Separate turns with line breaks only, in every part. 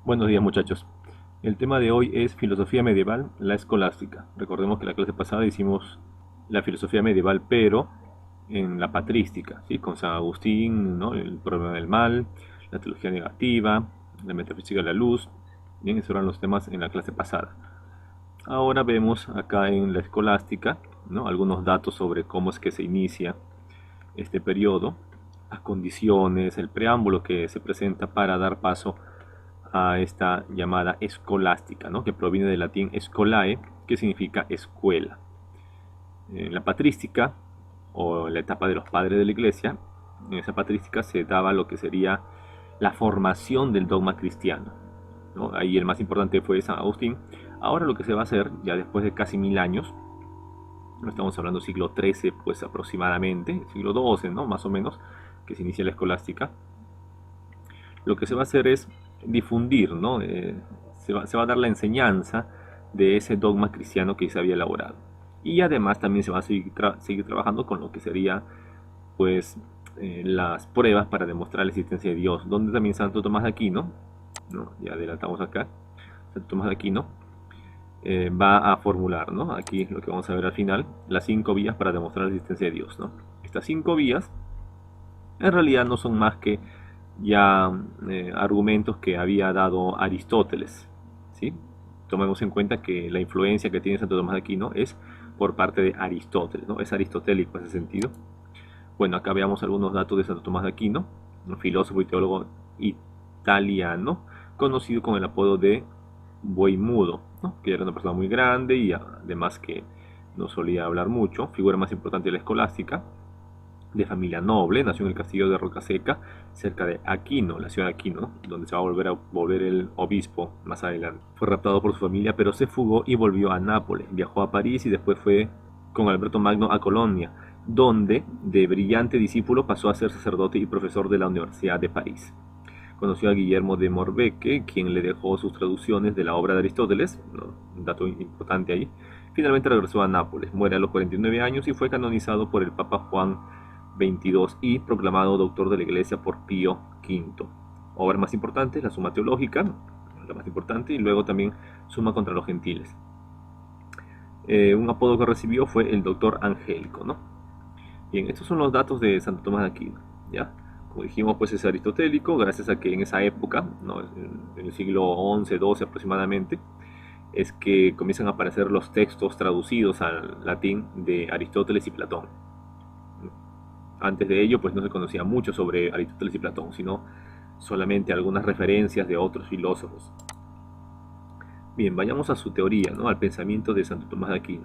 Buenos días, muchachos. El tema de hoy es filosofía medieval, la escolástica. Recordemos que la clase pasada hicimos la filosofía medieval, pero en la patrística, ¿sí? Con San Agustín, ¿no? El problema del mal, la teología negativa, la metafísica de la luz. Bien, esos eran los temas en la clase pasada. Ahora vemos acá en la escolástica, ¿no? Algunos datos sobre cómo es que se inicia este periodo, las condiciones, el preámbulo que se presenta para dar paso a esta llamada escolástica, ¿no? Que proviene del latín scolae, que significa escuela. En la patrística, o la etapa de los padres de la iglesia, en esa patrística se daba lo que sería la formación del dogma cristiano, ¿no? Ahí el más importante fue San Agustín. Ahora lo que se va a hacer, ya después de casi 1000 años, no estamos hablando siglo XIII, pues aproximadamente, siglo XII, ¿no? Más o menos, que se inicia la escolástica, lo que se va a hacer es difundir, ¿no? Se va a dar la enseñanza de ese dogma cristiano que se había elaborado. Y además también se va a seguir trabajando con lo que sería, pues, las pruebas para demostrar la existencia de Dios, donde también Santo Tomás de Aquino, ¿no? Ya adelantamos acá, Santo Tomás de Aquino va a formular, ¿no? Aquí lo que vamos a ver al final, las 5 vías para demostrar la existencia de Dios, ¿no? Estas 5 vías en realidad no son más que ya argumentos que había dado Aristóteles, ¿sí? Tomemos en cuenta que la influencia que tiene Santo Tomás de Aquino es por parte de Aristóteles, ¿no? Es aristotélico en ese sentido. Bueno, acá veamos algunos datos de Santo Tomás de Aquino, un filósofo y teólogo italiano, conocido con el apodo de Buey Mudo, ¿no? Que era una persona muy grande y además que no solía hablar mucho, figura más importante de la escolástica, de familia noble, nació en el castillo de Rocaseca, cerca de Aquino, la ciudad de Aquino, donde se va a volver el obispo más adelante. Fue raptado por su familia, pero se fugó y volvió a Nápoles. Viajó a París y después fue con Alberto Magno a Colonia, donde de brillante discípulo pasó a ser sacerdote y profesor de la Universidad de París. Conoció a Guillermo de Morbecque, quien le dejó sus traducciones de la obra de Aristóteles, ¿no? Un dato importante ahí. Finalmente regresó a Nápoles, muere a los 49 años y fue canonizado por el Papa Juan 22 y proclamado doctor de la Iglesia por Pío V. Obra más importante, la Suma Teológica, la más importante, y luego también Suma contra los Gentiles. Un apodo que recibió fue el doctor angélico, ¿no? Bien, estos son los datos de Santo Tomás de Aquino, ¿ya? Como dijimos, pues es aristotélico, gracias a que en esa época, ¿no? En el siglo XI, XII aproximadamente, es que comienzan a aparecer los textos traducidos al latín de Aristóteles y Platón. Antes de ello, pues no se conocía mucho sobre Aristóteles y Platón, sino solamente algunas referencias de otros filósofos. Bien, vayamos a su teoría, ¿no? Al pensamiento de Santo Tomás de Aquino.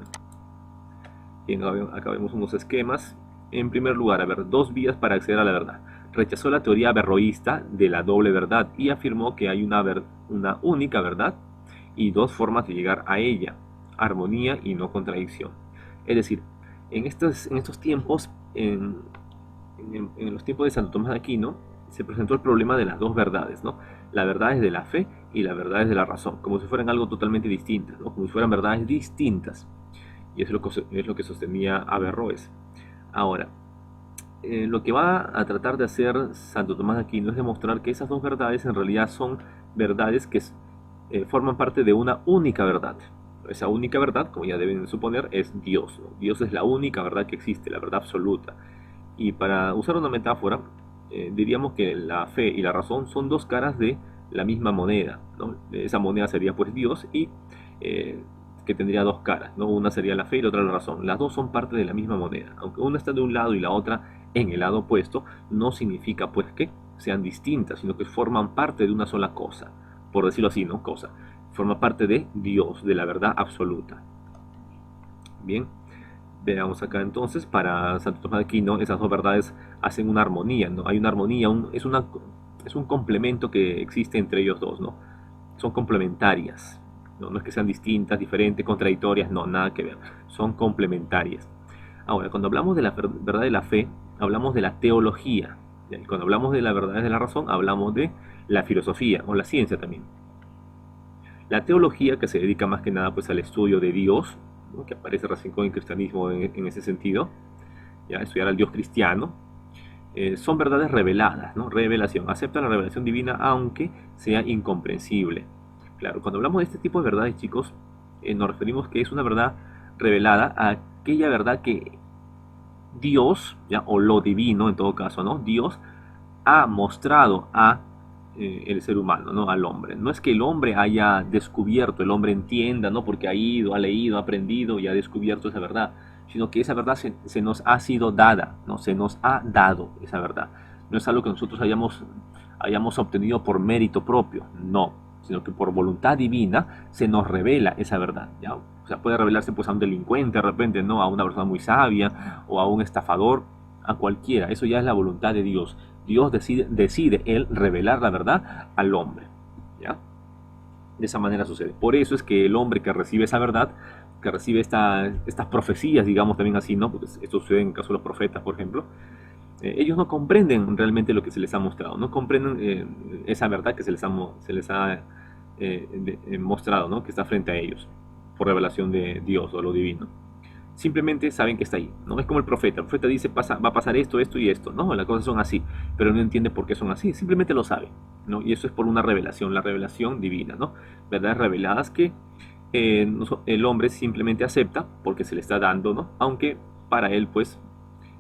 Bien, acá vemos unos esquemas. En primer lugar, a ver, 2 vías para acceder a la verdad. Rechazó la teoría averroísta de la doble verdad y afirmó que hay una única verdad y 2 formas de llegar a ella, armonía y no contradicción. Es decir, en estos tiempos, en los tiempos de Santo Tomás de Aquino, se presentó el problema de las 2 verdades, ¿no? La verdad es de la fe y la verdad es de la razón, como si fueran algo totalmente distintas, ¿no? Como si fueran verdades distintas. Y eso es lo que sostenía Averroes. Ahora, lo que va a tratar de hacer Santo Tomás de Aquino es demostrar que esas 2 verdades en realidad son verdades que forman parte de una única verdad. Esa única verdad, como ya deben suponer, es Dios, ¿no? Dios es la única verdad que existe, la verdad absoluta. Y para usar una metáfora, diríamos que la fe y la razón son 2 caras de la misma moneda, ¿no? Esa moneda sería pues Dios y que tendría 2 caras, ¿no? Una sería la fe y la otra la razón. Las dos son parte de la misma moneda. Aunque una está de un lado y la otra en el lado opuesto, no significa pues que sean distintas, sino que forman parte de una sola cosa, por decirlo así, ¿no? Cosa. Forma parte de Dios, de la verdad absoluta. Bien. Veamos acá entonces, para Santo Tomás de Aquino, esas 2 verdades hacen una armonía, ¿no? Hay una armonía, es un complemento que existe entre ellos dos, ¿no? Son complementarias, ¿no? No es que sean distintas, diferentes, contradictorias, no, nada que ver, son complementarias. Ahora, cuando hablamos de la verdad de la fe, hablamos de la teología, ¿ya? Y cuando hablamos de la verdad de la razón, hablamos de la filosofía o la ciencia también. La teología, que se dedica más que nada pues al estudio de Dios, ¿no? Que aparece recién con el cristianismo en ese sentido, ya estudiar al Dios cristiano, son verdades reveladas, ¿no? Revelación. Acepta la revelación divina aunque sea incomprensible. Claro, cuando hablamos de este tipo de verdades, chicos, nos referimos que es una verdad revelada a aquella verdad que Dios, ¿ya? O lo divino en todo caso, ¿no? Dios ha mostrado a el ser humano, ¿no? Al hombre. No es que el hombre haya descubierto, el hombre entienda, ¿no? Porque ha ido, ha leído, ha aprendido y ha descubierto esa verdad, sino que esa verdad se nos ha sido dada, ¿no? Se nos ha dado esa verdad. No es algo que nosotros hayamos obtenido por mérito propio, no, sino que por voluntad divina se nos revela esa verdad, ¿ya? O sea, puede revelarse pues a un delincuente de repente, ¿no? A una persona muy sabia o a un estafador, a cualquiera. Eso ya es la voluntad de Dios. Dios decide él revelar la verdad al hombre, ¿ya? De esa manera sucede. Por eso es que el hombre que recibe esa verdad, que recibe estas profecías, digamos también así, ¿no? Porque esto sucede en el caso de los profetas, por ejemplo. Ellos no comprenden realmente lo que se les ha mostrado, no comprenden esa verdad que se les ha mostrado, ¿no? Que está frente a ellos, por revelación de Dios o lo divino. Simplemente saben que está ahí, ¿no? Es como el profeta dice, va a pasar esto, esto y esto, ¿no? Las cosas son así, pero no entiende por qué son así, simplemente lo sabe, ¿no? Y eso es por una revelación, la revelación divina, ¿no? Verdades reveladas que el hombre simplemente acepta porque se le está dando, ¿no? Aunque para él, pues,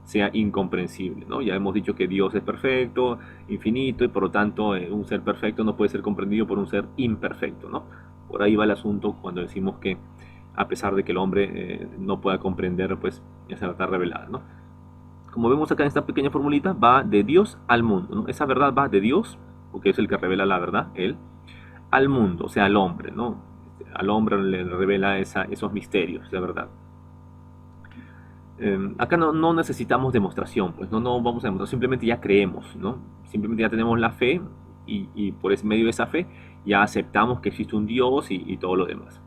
sea incomprensible, ¿no? Ya hemos dicho que Dios es perfecto, infinito, y por lo tanto un ser perfecto no puede ser comprendido por un ser imperfecto, ¿no? Por ahí va el asunto cuando decimos que a pesar de que el hombre no pueda comprender, pues esa verdad revelada, ¿no? Como vemos acá en esta pequeña formulita, va de Dios al mundo, ¿no? Esa verdad va de Dios, porque es el que revela la verdad, él, al mundo, o sea, al hombre, ¿no? Al hombre le revela esos misterios, la verdad. Acá no necesitamos demostración, pues no vamos a demostrar, simplemente ya creemos, ¿no? Simplemente ya tenemos la fe y por medio de esa fe ya aceptamos que existe un Dios y todo lo demás.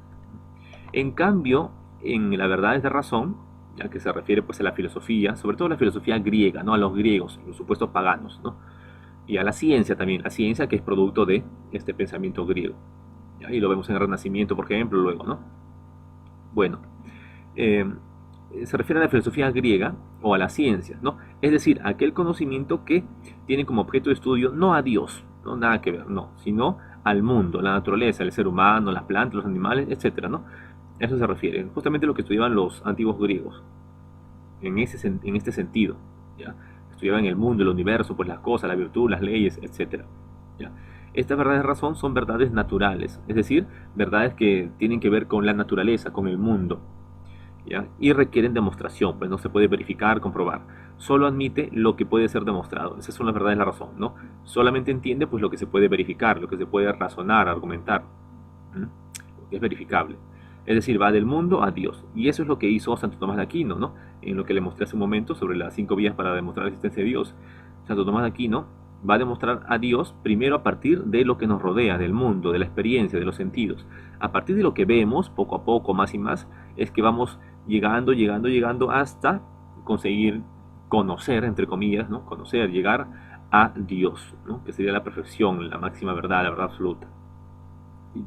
En cambio, en la verdad es de razón, ya que se refiere pues a la filosofía, sobre todo a la filosofía griega, ¿no? A los griegos, los supuestos paganos, ¿no? Y a la ciencia también, la ciencia que es producto de este pensamiento griego. ¿Ya? Y lo vemos en el Renacimiento, por ejemplo, luego, ¿no? Bueno, eh, se refiere a la filosofía griega o a la ciencia, ¿no? Es decir, aquel conocimiento que tiene como objeto de estudio no a Dios, no nada que ver, no, sino al mundo, la naturaleza, el ser humano, las plantas, los animales, etcétera, ¿no? A eso se refiere, justamente lo que estudiaban los antiguos griegos, en este sentido, ¿ya? Estudiaban el mundo, el universo, pues las cosas, la virtud, las leyes, etcétera, ¿ya? Estas verdades de razón son verdades naturales, es decir, verdades que tienen que ver con la naturaleza, con el mundo, ¿ya? Y requieren demostración, pues no se puede verificar, comprobar. Solo admite lo que puede ser demostrado. Esas son las verdades de la razón, ¿no? Solamente entiende pues lo que se puede verificar, lo que se puede razonar, argumentar, lo que es verificable. Es decir, va del mundo a Dios. Y eso es lo que hizo Santo Tomás de Aquino, ¿no? En lo que le mostré hace un momento sobre las 5 vías para demostrar la existencia de Dios. Santo Tomás de Aquino va a demostrar a Dios primero a partir de lo que nos rodea, del mundo, de la experiencia, de los sentidos. A partir de lo que vemos, poco a poco, más y más, es que vamos llegando hasta conseguir conocer, entre comillas, ¿no? Conocer, llegar a Dios, ¿no? Que sería la perfección, la máxima verdad, la verdad absoluta. Y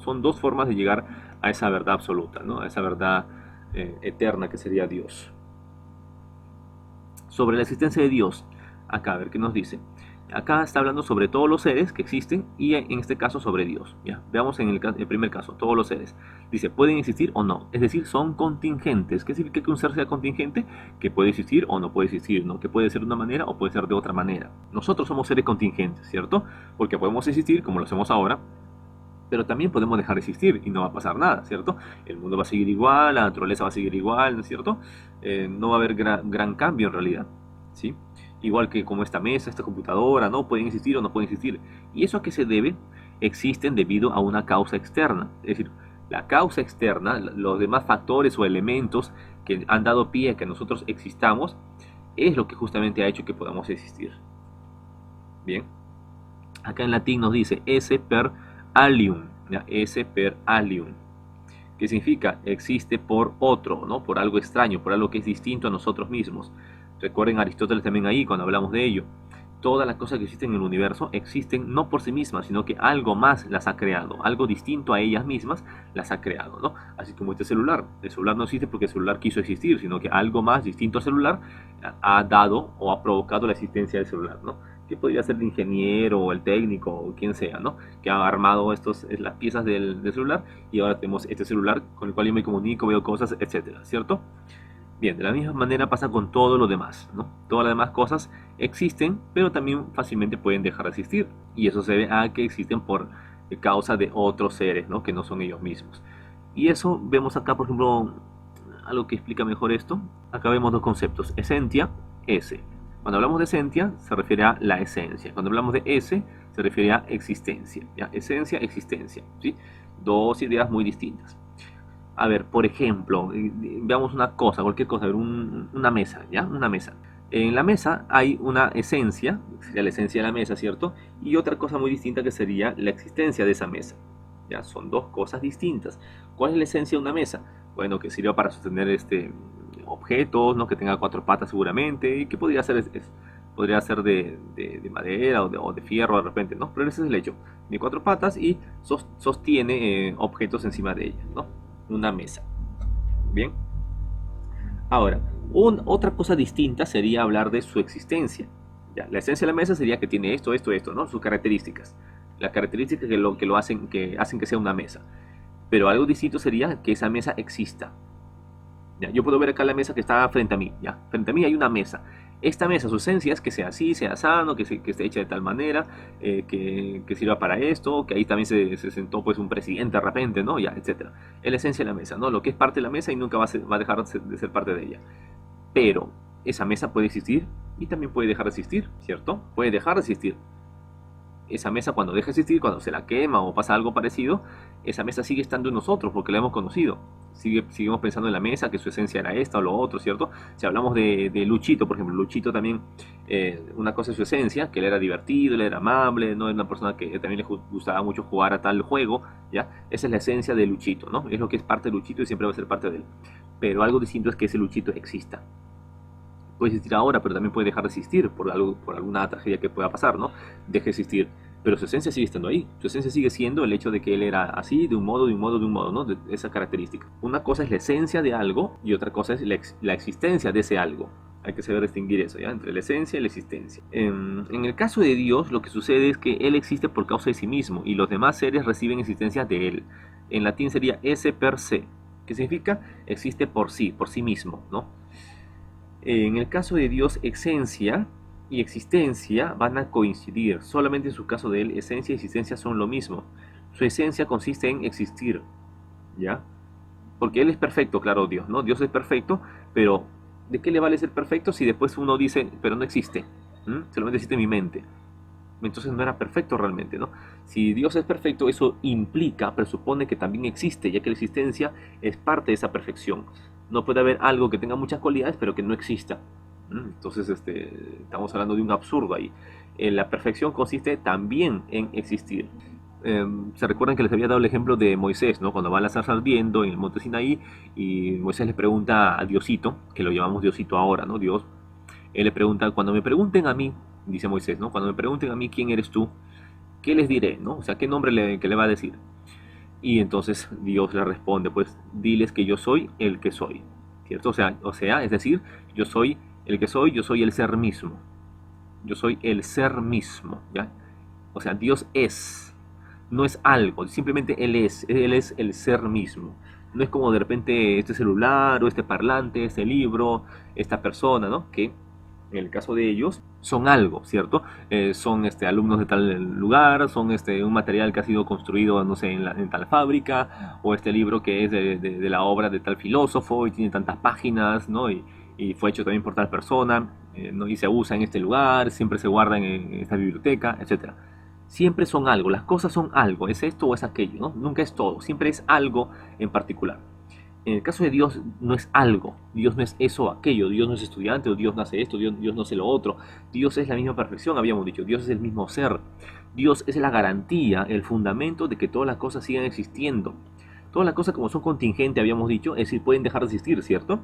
son dos formas de llegar a esa verdad absoluta, ¿no? A esa verdad eterna que sería Dios. Sobre la existencia de Dios, acá a ver qué nos dice. Acá está hablando sobre todos los seres que existen y en este caso sobre Dios. ¿Ya? Veamos en el primer caso, todos los seres. Dice, pueden existir o no, es decir, son contingentes. ¿Qué significa que un ser sea contingente? Que puede existir o no puede existir, ¿no? Que puede ser de una manera o puede ser de otra manera. Nosotros somos seres contingentes, ¿cierto? Porque podemos existir como lo hacemos ahora, pero también podemos dejar de existir y no va a pasar nada, ¿cierto? El mundo va a seguir igual, la naturaleza va a seguir igual, ¿no es cierto? No va a haber gran cambio en realidad, ¿sí? Igual que como esta mesa, esta computadora, ¿no? Pueden existir o no pueden existir. ¿Y eso a qué se debe? Existen debido a una causa externa. Es decir, la causa externa, los demás factores o elementos que han dado pie a que nosotros existamos, es lo que justamente ha hecho que podamos existir. Bien. Acá en latín nos dice esse per alium, ¿ya? Esse per alium. ¿Qué significa? Existe por otro, ¿no? Por algo extraño, por algo que es distinto a nosotros mismos. Recuerden Aristóteles también ahí cuando hablamos de ello. Todas las cosas que existen en el universo existen no por sí mismas, sino que algo más las ha creado, algo distinto a ellas mismas las ha creado, ¿no? Así como este celular. El celular no existe porque el celular quiso existir, sino que algo más distinto al celular ha dado o ha provocado la existencia del celular, ¿no? Que podría ser el ingeniero o el técnico o quien sea, ¿no? Que ha armado las piezas del celular y ahora tenemos este celular con el cual yo me comunico, veo cosas, etcétera, ¿cierto? Bien, de la misma manera pasa con todo lo demás, ¿no? Todas las demás cosas existen, pero también fácilmente pueden dejar de existir. Y eso se debe a que existen por causa de otros seres, ¿no? Que no son ellos mismos. Y eso vemos acá, por ejemplo, algo que explica mejor esto. Acá vemos dos conceptos, esencia, ese. Cuando hablamos de esencia, se refiere a la esencia. Cuando hablamos de ese, se refiere a existencia. ¿Ya? Esencia, existencia, ¿sí? Dos ideas muy distintas. A ver, por ejemplo, veamos una cosa, cualquier cosa, a ver, una mesa, ¿ya? Una mesa. En la mesa hay una esencia, sería la esencia de la mesa, ¿cierto? Y otra cosa muy distinta que sería la existencia de esa mesa. ¿Ya? Son dos cosas distintas. ¿Cuál es la esencia de una mesa? Bueno, que sirva para sostener objetos, ¿no? Que tenga cuatro patas seguramente, y que podría ser, podría ser de madera o de fierro de repente, ¿no? Pero ese es el hecho. Tiene cuatro patas y sostiene objetos encima de ellas, ¿no? Una mesa. Bien. Ahora, otra cosa distinta sería hablar de su existencia. ¿Ya? La esencia de la mesa sería que tiene esto, ¿no? Sus características. Las características que hacen que sea una mesa. Pero algo distinto sería que esa mesa exista. ¿Ya? Yo puedo ver acá la mesa que está frente a mí. ¿Ya? Frente a mí hay una mesa. Esta mesa, su esencia es que sea así, sea sano, que esté hecha de tal manera, que sirva para esto, que ahí también se sentó pues un presidente de repente, ¿no? Ya, etcétera. Es la esencia de la mesa, ¿no? Lo que es parte de la mesa y nunca va a dejar de ser parte de ella. Pero esa mesa puede existir y también puede dejar de existir, ¿cierto? Puede dejar de existir. Esa mesa cuando deja de existir, cuando se la quema o pasa algo parecido, esa mesa sigue estando en nosotros porque la hemos conocido. Seguimos pensando en la mesa, que su esencia era esta o lo otro, ¿cierto? Si hablamos de Luchito, por ejemplo, Luchito también, una cosa es su esencia, que él era divertido, él era amable, ¿no? Era una persona que también le gustaba mucho jugar a tal juego, ¿ya? Esa es la esencia de Luchito, ¿no? Es lo que es parte de Luchito y siempre va a ser parte de él. Pero algo distinto es que ese Luchito exista. Puede existir ahora, pero también puede dejar de existir por alguna tragedia que pueda pasar, ¿no? Deje de existir, pero su esencia sigue estando ahí. Su esencia sigue siendo el hecho de que él era así, de un modo, ¿no? De esa característica. Una cosa es la esencia de algo y otra cosa es la existencia de ese algo. Hay que saber distinguir eso, ¿ya? Entre la esencia y la existencia. En el caso de Dios, lo que sucede es que Él existe por causa de sí mismo y los demás seres reciben existencia de Él. En latín sería esse per se, que significa existe por sí mismo, ¿no? En el caso de Dios, esencia y existencia van a coincidir. Solamente en su caso de él, esencia y existencia son lo mismo. Su esencia consiste en existir, ¿ya? Porque él es perfecto, claro, Dios, ¿no? Dios es perfecto, pero ¿de qué le vale ser perfecto si después uno dice, pero no existe? Solamente existe en mi mente. Entonces no era perfecto realmente, ¿no? Si Dios es perfecto, eso implica, presupone que también existe, ya que la existencia es parte de esa perfección. No puede haber algo que tenga muchas cualidades, pero que no exista. Entonces, estamos hablando de un absurdo ahí. La perfección consiste también en existir. Se recuerdan que les había dado el ejemplo de Moisés, ¿no? Cuando va a la zarza ardiendo en el monte Sinaí y Moisés le pregunta a Diosito, que lo llamamos Diosito ahora, ¿no? Dios. Él le pregunta, cuando me pregunten a mí, dice Moisés, ¿no? Cuando me pregunten a mí quién eres tú, ¿qué les diré, no? O sea, ¿qué nombre que le va a decir? Y entonces Dios le responde, pues diles que yo soy el que soy, ¿cierto? O sea, es decir, yo soy el que soy, yo soy el ser mismo. Yo soy el ser mismo, ¿ya? O sea, Dios es, no es algo, simplemente Él es el ser mismo. No es como de repente este celular o este parlante, este libro, esta persona, ¿no? Que en el caso de ellos, son algo, ¿cierto? Son alumnos de tal lugar, son un material que ha sido construido, no sé, en tal fábrica, o este libro que es de la obra de tal filósofo y tiene tantas páginas, ¿no? Y fue hecho también por tal persona, ¿no? Y se usa en este lugar, siempre se guarda en esta biblioteca, etcétera. Siempre son algo, las cosas son algo, es esto o es aquello, ¿no? Nunca es todo, siempre es algo en particular. En el caso de Dios no es algo, Dios no es eso o aquello, Dios no es estudiante, o Dios no hace esto, Dios no hace lo otro. Dios es la misma perfección, habíamos dicho, Dios es el mismo ser. Dios es la garantía, el fundamento de que todas las cosas sigan existiendo. Todas las cosas como son contingentes, habíamos dicho, es decir, pueden dejar de existir, ¿cierto?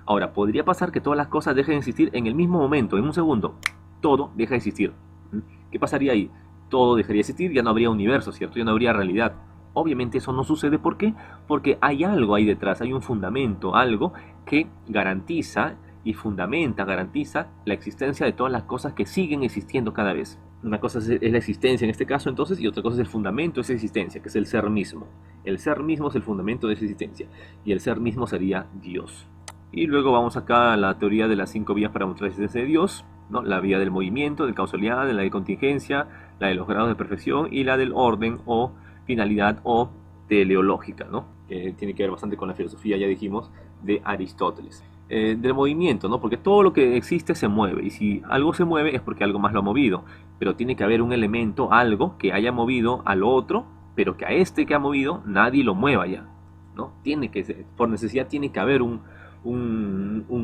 Ahora, podría pasar que todas las cosas dejen de existir en el mismo momento, en un segundo. Todo deja de existir. ¿Mm? ¿Qué pasaría ahí? Todo dejaría de existir, ya no habría universo, ¿cierto? Ya no habría realidad. Obviamente eso no sucede, ¿por qué? Porque hay algo ahí detrás, hay un fundamento, algo que garantiza y fundamenta, garantiza la existencia de todas las cosas que siguen existiendo cada vez. Una cosa es la existencia en este caso entonces y otra cosa es el fundamento de esa existencia, que es el ser mismo. El ser mismo es el fundamento de esa existencia y el ser mismo sería Dios. Y luego vamos acá a la teoría de las 5 vías para mostrar la existencia de Dios, ¿no? La vía del movimiento, de causalidad, de la de contingencia, la de los grados de perfección y la del orden o finalidad o teleológica, ¿no? Que tiene que ver bastante con la filosofía, ya dijimos, de Aristóteles. Del movimiento, ¿no? Porque todo lo que existe se mueve y si algo se mueve es porque algo más lo ha movido, pero tiene que haber un elemento, algo que haya movido al otro, pero que a este que ha movido nadie lo mueva ya, ¿no? Tiene que ser, por necesidad tiene que haber un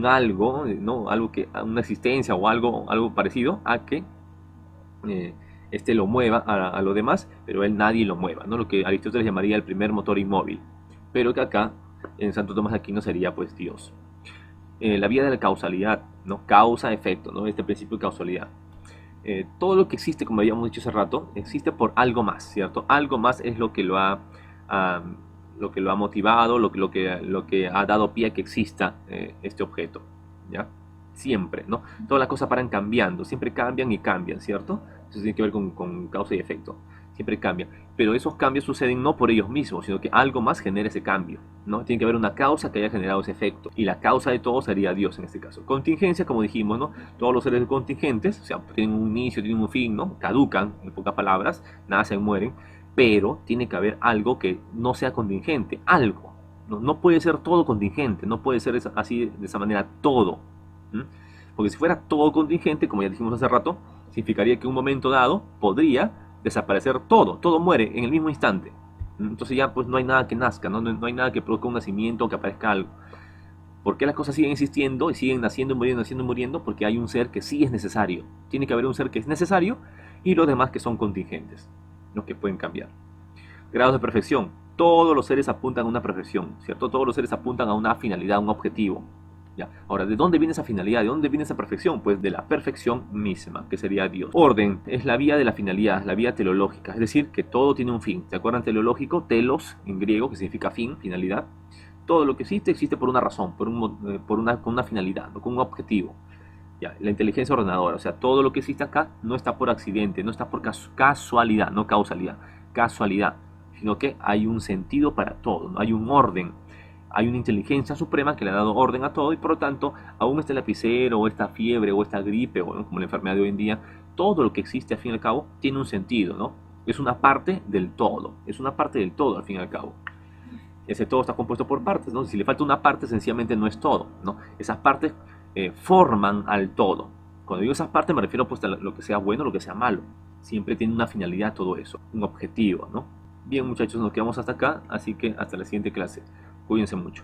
algo, ¿no? Algo que, una existencia o algo parecido a que eh, este lo mueva a lo demás, pero él nadie lo mueva, ¿no? Lo que Aristóteles llamaría el primer motor inmóvil, pero que acá en Santo Tomás de Aquino sería pues Dios. La vía de la causalidad, ¿no? Causa-efecto, ¿no? Este principio de causalidad. Todo lo que existe, como habíamos dicho hace rato, existe por algo más, ¿cierto? Algo más es ah, lo que lo ha motivado, lo que ha dado pie a que exista este objeto, ¿ya? Siempre, ¿no? Todas las cosas paran cambiando, siempre cambian y cambian, ¿cierto? Eso tiene que ver con causa y efecto, siempre cambian. Pero esos cambios suceden no por ellos mismos, sino que algo más genera ese cambio, ¿no? Tiene que haber una causa que haya generado ese efecto. Y la causa de todo sería Dios en este caso. Contingencia, como dijimos, ¿no? Todos los seres contingentes, o sea, tienen un inicio, tienen un fin, ¿no? Caducan, en pocas palabras, nacen, mueren. Pero tiene que haber algo que no sea contingente, algo. No, no puede ser todo contingente, no puede ser así de esa manera todo. ¿M? Porque si fuera todo contingente, como ya dijimos hace rato, significaría que en un momento dado podría desaparecer todo, todo muere en el mismo instante. Entonces ya pues no hay nada que nazca, no hay nada que produzca un nacimiento o que aparezca algo. ¿Por qué las cosas siguen existiendo y siguen naciendo y muriendo? Porque hay un ser que sí es necesario. Tiene que haber un ser que es necesario y los demás que son contingentes, los que pueden cambiar. Grados de perfección. Todos los seres apuntan a una perfección, ¿cierto? Todos los seres apuntan a una finalidad, a un objetivo. ¿Ya? Ahora, ¿de dónde viene esa finalidad? ¿De dónde viene esa perfección? Pues de la perfección misma, que sería Dios. Orden es la vía de la finalidad, la vía teleológica, es decir, que todo tiene un fin. ¿Se acuerdan teleológico? Telos, en griego, que significa fin, finalidad. Todo lo que existe existe por una razón, con una finalidad, ¿no? Con un objetivo. Ya, la inteligencia ordenadora, o sea, todo lo que existe acá no está por accidente, no está por casualidad, no causalidad, casualidad, sino que hay un sentido para todo, ¿no? Hay un orden, hay una inteligencia suprema que le ha dado orden a todo y por lo tanto, aún este lapicero o esta fiebre o esta gripe o ¿no? como la enfermedad de hoy en día, todo lo que existe al fin y al cabo tiene un sentido, ¿no? Es una parte del todo, es una parte del todo al fin y al cabo. Ese todo está compuesto por partes, ¿no? Si le falta una parte, sencillamente no es todo, ¿no? Esas partes forman al todo. Cuando digo esas partes me refiero pues a lo que sea bueno, lo que sea malo. Siempre tiene una finalidad todo eso, un objetivo, ¿no? Bien muchachos, nos quedamos hasta acá, así que hasta la siguiente clase. Cuídense mucho.